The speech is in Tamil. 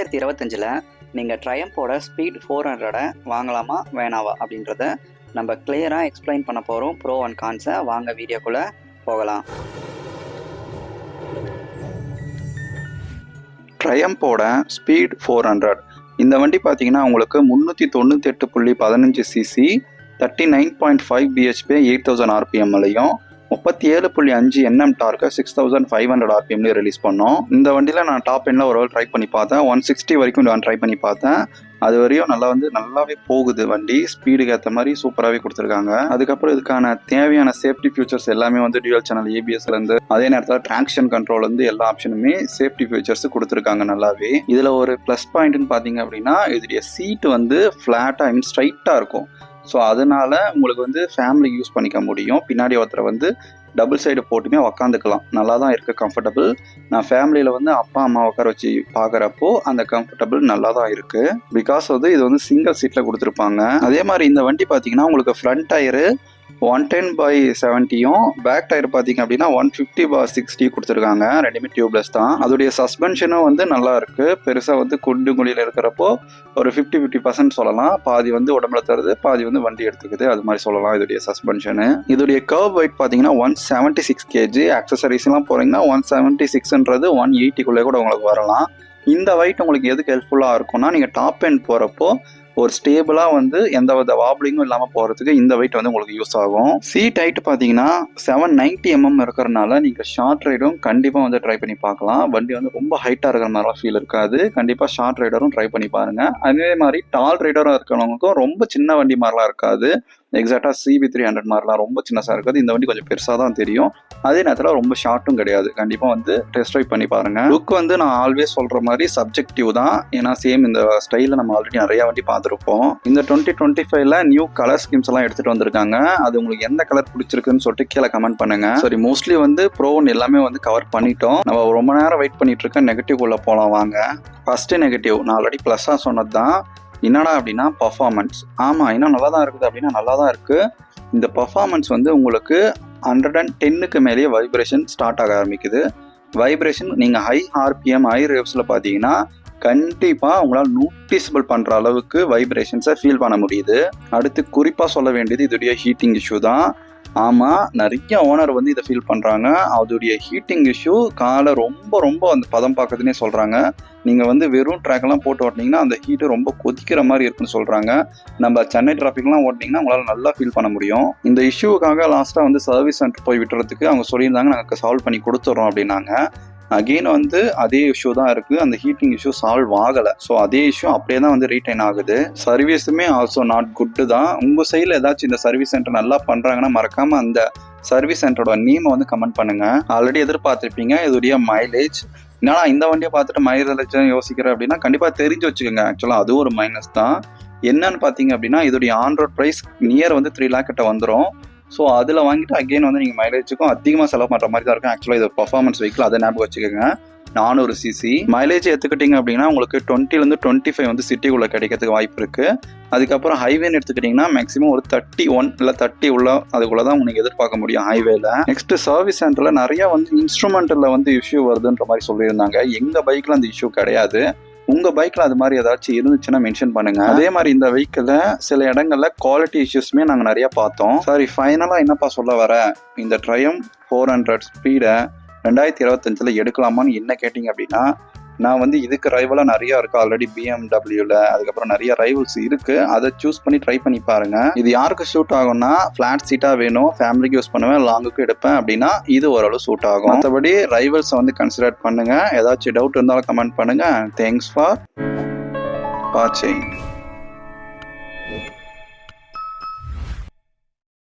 2025ல் நீங்கள் ட்ரையம்போட ஸ்பீட் 400 வாங்கலாமா வேணாவா அப்படின்றத நம்ம கிளியராக எக்ஸ்பிளைன் பண்ண போகிறோம். ப்ரோ அண்ட் கான்ஸை வாங்க வீடியோக்குள்ளே போகலாம். ட்ரையம்போட ஸ்பீட் 400 இந்த வண்டி பார்த்தீங்கன்னா உங்களுக்கு 398.15 சிசி 39.5 bhp 8000 rpmலையும் 37.5 nm டார்க்கு 6500 rpmலையும் ரிலீஸ் பண்ணோம். இந்த வண்டியில் நான் டாப் எண்டில் ஒரு ட்ரை பண்ணி பார்த்தேன். 160 வரைக்கும் நான் ட்ரை பண்ணி பார்த்தேன். அது வரையும் நல்லாவே போகுது வண்டி. ஸ்பீடுக்கு ஏற்ற மாதிரி சூப்பராகவே கொடுத்துருக்காங்க. அதுக்கப்புறம் இதுக்கான தேவையான சேஃப்டி ஃபியூச்சர்ஸ் எல்லாமே வந்து டியூவல் சேனல் ஏபிஎஸ்லேருந்து, அதே நேரத்தில் ட்ராக்ஷன் கண்ட்ரோல் வந்து எல்லா ஆப்ஷனுமே சேஃப்டி ஃபியூச்சர்ஸ் கொடுத்துருக்காங்க நல்லாவே. இதில் ஒரு ப்ளஸ் பாயிண்ட்னு பார்த்தீங்க அப்படின்னா இதோடைய சீட் வந்து ஃப்ளாட்டாக ஸ்ட்ரைட்டாக இருக்கும். ஸோ அதனால உங்களுக்கு வந்து ஃபேமிலிக்கு யூஸ் பண்ணிக்க முடியும். பின்னாடி ஒருத்தரை வந்து டபுள் சைடு போட்டுமே உக்காந்துக்கலாம். நல்லா தான் இருக்குது, கம்ஃபர்டபுள். நான் ஃபேமிலியில் வந்து அப்பா அம்மா உட்கார வச்சு பார்க்குறப்போ அந்த கம்ஃபர்டபுள் நல்லா தான் இருக்குது. பிகாஸ் வந்து இது வந்து சிங்கிள் சீட்டில் கொடுத்துருப்பாங்க. அதே மாதிரி இந்த வண்டி பார்த்தீங்கன்னா உங்களுக்கு ஃப்ரண்ட் டயரு 110/70யும் பேக் டயர் பார்த்தீங்க அப்படின்னா 150/60 கொடுத்துருக்காங்க. ரெண்டுமே டியூப்லெஸ் தான். அதோடைய சஸ்பென்ஷனும் வந்து நல்லா இருக்கு. பெருசாக வந்து குண்டு குழியில் இருக்கிறப்போ ஒரு 50% சொல்லலாம். பாதி வந்து உடம்புல தருது, பாதி வந்து வண்டி எடுத்துக்குது, அது மாதிரி சொல்லலாம் இதோடைய சஸ்பென்ஷனு. இதோடைய கர்வ் வெயிட் பார்த்தீங்கன்னா 176 kg. ஆக்சசரிஸ்லாம் போறீங்கன்னா 176ன்றது 180க்குள்ளே கூட உங்களுக்கு வரலாம். இந்த வெயிட் உங்களுக்கு எதுக்கு ஹெல்ப்ஃபுல்லாக இருக்கும்னா நீங்கள் டாப் எண்ட் போகிறப்போ ஒரு ஸ்டேபிளாக வந்து எந்த வித வாப்ளிங்கும் இல்லாமல் போகிறதுக்கு இந்த வெயிட் வந்து உங்களுக்கு யூஸ் ஆகும். சீட் ஹைட் பார்த்தீங்கன்னா 790 mm இருக்கிறனால நீங்கள் ஷார்ட் ரைடும் கண்டிப்பாக வந்து ட்ரை பண்ணி பார்க்கலாம். வண்டி வந்து ரொம்ப ஹைட்டாக இருக்கிற மாதிரிலாம் ஃபீல் இருக்காது. கண்டிப்பாக ஷார்ட் ரைடரும் ட்ரை பண்ணி பாருங்கள். அதே மாதிரி டால் ரைடரும் இருக்கிறவங்களுக்கும் ரொம்ப சின்ன வண்டி மாதிரிலாம் இருக்காது. எக்ஸாக்டாக CB300 மாதிரிலாம் ரொம்ப சின்னதாக இருக்காது. இந்த வண்டி கொஞ்சம் பெருசாக தான் தெரியும். அதே நேரத்தில் ரொம்ப ஷார்ட்டும் கிடையாது. கண்டிப்பாக வந்து டெஸ்ட் ட்ரைவ் பண்ணி பாருங்கள். லுக் வந்து நான் ஆல்வேஸ் சொல்கிற மாதிரி சப்ஜெக்டிவ் தான். ஏன்னா சேம் இந்த ஸ்டைலில் நம்ம ஆல்ரெடி நிறையா வண்டி பார்த்துருப்போம். இந்த 2025ல் நியூ கலர் ஸ்கீம்ஸ் எல்லாம் எடுத்துகிட்டு வந்திருக்காங்க. அது உங்களுக்கு எந்த கலர் பிடிச்சிருக்குன்னு சொல்லிட்டு கீழே கமெண்ட் பண்ணுங்கள். சரி, மோஸ்ட்லி வந்து ப்ரோன்னு எல்லாமே வந்து கவர் பண்ணிட்டோம். நம்ம ரொம்ப நேரம் வெயிட் பண்ணிட்டு இருக்க நெகட்டிவ்குள்ளே போகலாம் வாங்க. ஃபஸ்ட்டு நெகட்டிவ் நான் ஆல்ரெடி ப்ளஸ்ஸாக சொன்னது தான். என்னடா அப்படின்னா பர்ஃபார்மன்ஸ். ஆமாம், இன்னும் நல்லா தான் இருக்குது அப்படின்னா நல்லா தான் இருக்குது. இந்த பர்ஃபார்மன்ஸ் வந்து உங்களுக்கு 110க்கு மேலேயே வைப்ரேஷன் ஸ்டார்ட் ஆக ஆரம்பிக்குது. வைப்ரேஷன் நீங்கள் ஹை RPM ஹை ரேவ்ஸில் பார்த்தீங்கன்னா கண்டிப்பாக உங்களால் நோட்டிசபிள் பண்ணுற அளவுக்கு வைப்ரேஷன்ஸை ஃபீல் பண்ண முடியுது. அடுத்து குறிப்பாக சொல்ல வேண்டியது இதோடைய ஹீட்டிங் இஷ்யூ தான். ஆமாம், நிறைய ஓனர் வந்து இதை ஃபீல் பண்ணுறாங்க. அதோடைய ஹீட்டிங் இஷ்யூ காலை ரொம்ப அந்த பதம் பார்க்குதுன்னே சொல்கிறாங்க. நீங்கள் வந்து வெறும் ட்ராக்லாம் போட்டு ஓட்டினீங்கன்னா அந்த ஹீட்டு ரொம்ப கொதிக்கிற மாதிரி இருக்குன்னு சொல்கிறாங்க. நம்ம சென்னை டிராஃபிக்லாம் ஓட்டினீங்கன்னா உங்களால் நல்லா ஃபீல் பண்ண முடியும். இந்த இஷ்யூவுக்காக லாஸ்ட்டாக வந்து சர்வீஸ் சென்டர் போய் விட்டுறதுக்கு அவங்க சொல்லியிருந்தாங்க நாங்கள் சால்வ் பண்ணி கொடுத்துட்றோம் அப்படின்னாங்க. அகெயின் வந்து அதே இஷ்யூ தான் இருக்குது. அந்த ஹீட்டிங் இஷ்யூ சால்வ் ஆகலை. ஸோ அதே இஷ்யூ அப்படியே தான் வந்து ரீட்டைன் ஆகுது. சர்வீஸுமே ஆல்சோ நாட் குட்டு தான். உங்கள் சைடில் ஏதாச்சும் இந்த சர்வீஸ் சென்டர் நல்லா பண்ணுறாங்கன்னா மறக்காமல் அந்த சர்வீஸ் சென்டரோட நேமை வந்து கமெண்ட் பண்ணுங்கள். ஆல்ரெடி எதிர்பார்த்துருப்பீங்க இதோடைய மைலேஜ். என்னன்னா இந்த வண்டியை பார்த்துட்டு மைலேஜ் யோசிக்கிறேன் அப்படின்னா கண்டிப்பாக தெரிஞ்சு வச்சுக்கோங்க. ஆக்சுவலாக அதுவும் ஒரு மைனஸ் தான். என்னன்னு பார்த்தீங்க அப்படின்னா இதோடைய ஆன் ரோட் ப்ரைஸ் நியர் வந்து 3 lakh கிட்ட வந்துடும். ஸோ அதில் வாங்கிட்டு அகெயின் வந்து நீங்கள் மைலேஜுக்கும் அதிகமாக செலவு பண்ணுற மாதிரி தான் இருக்கும். ஆக்சுவலாக இது பர்ஃபார்மன்ஸ் வெஹிக்கிள், அதை ஞாபகம் வச்சுக்கோங்க. 400 cc மைலேஜ் எடுத்துக்கிட்டிங்க அப்படின்னா உங்களுக்கு 20லேருந்து 25 வந்து சிட்டிக்குள்ளே கிடைக்கிறதுக்கு வாய்ப்பு இருக்குது. அதுக்கப்புறம் ஹைவேன்னு எடுத்துக்கிட்டிங்கன்னா மேக்ஸிமம் ஒரு 31 இல்லை 30 உள்ள அதுக்குள்ளே தான் உங்களுக்கு எதிர்பார்க்க முடியும் ஹைவேல. நெக்ஸ்ட் சர்வீஸ் சென்டரில் நிறையா வந்து இன்ஸ்ட்ருமெண்ட்டில் வந்து இஷ்யூ வருதுன்ற மாதிரி சொல்லியிருந்தாங்க. எங்கள் பைக்கில் அந்த இஷ்யூ கிடையாது. உங்கள் பைக்கில் அது மாதிரி ஏதாச்சும் இருந்துச்சுன்னா மென்ஷன் பண்ணுங்கள். அதே மாதிரி இந்த வெஹிக்கிளில் சில இடங்களில் குவாலிட்டி இஷ்யூஸுமே நாங்கள் நிறையா பார்த்தோம். சாரி, ஃபைனலாக என்னப்பா சொல்ல வர, இந்த ட்ரையம்ப் 400 ஸ்பீடை 2025ல் எடுக்கலாமான்னு என்ன கேட்டிங்க அப்படின்னா நான் வந்து இதுக்கு ரைவலாக நிறையா இருக்குது. ஆல்ரெடி BMWவில் அதுக்கப்புறம் நிறைய ரைவல்ஸ் இருக்குது. அதை சூஸ் பண்ணி ட்ரை பண்ணி பாருங்கள். இது யாருக்கு சூட் ஆகும்னா ஃப்ளாட் சீட்டாக வேணும், ஃபேமிலிக்கு யூஸ் பண்ணுவேன், லாங்குக்கு எடுப்பேன் அப்படின்னா இது ஓரளவு சூட் ஆகும். மற்றபடி ரைவல்ஸை வந்து கன்சிடர் பண்ணுங்கள். ஏதாச்சும் டவுட் இருந்தாலும் கமெண்ட் பண்ணுங்கள். தேங்க்ஸ் ஃபார் வாட்சிங்.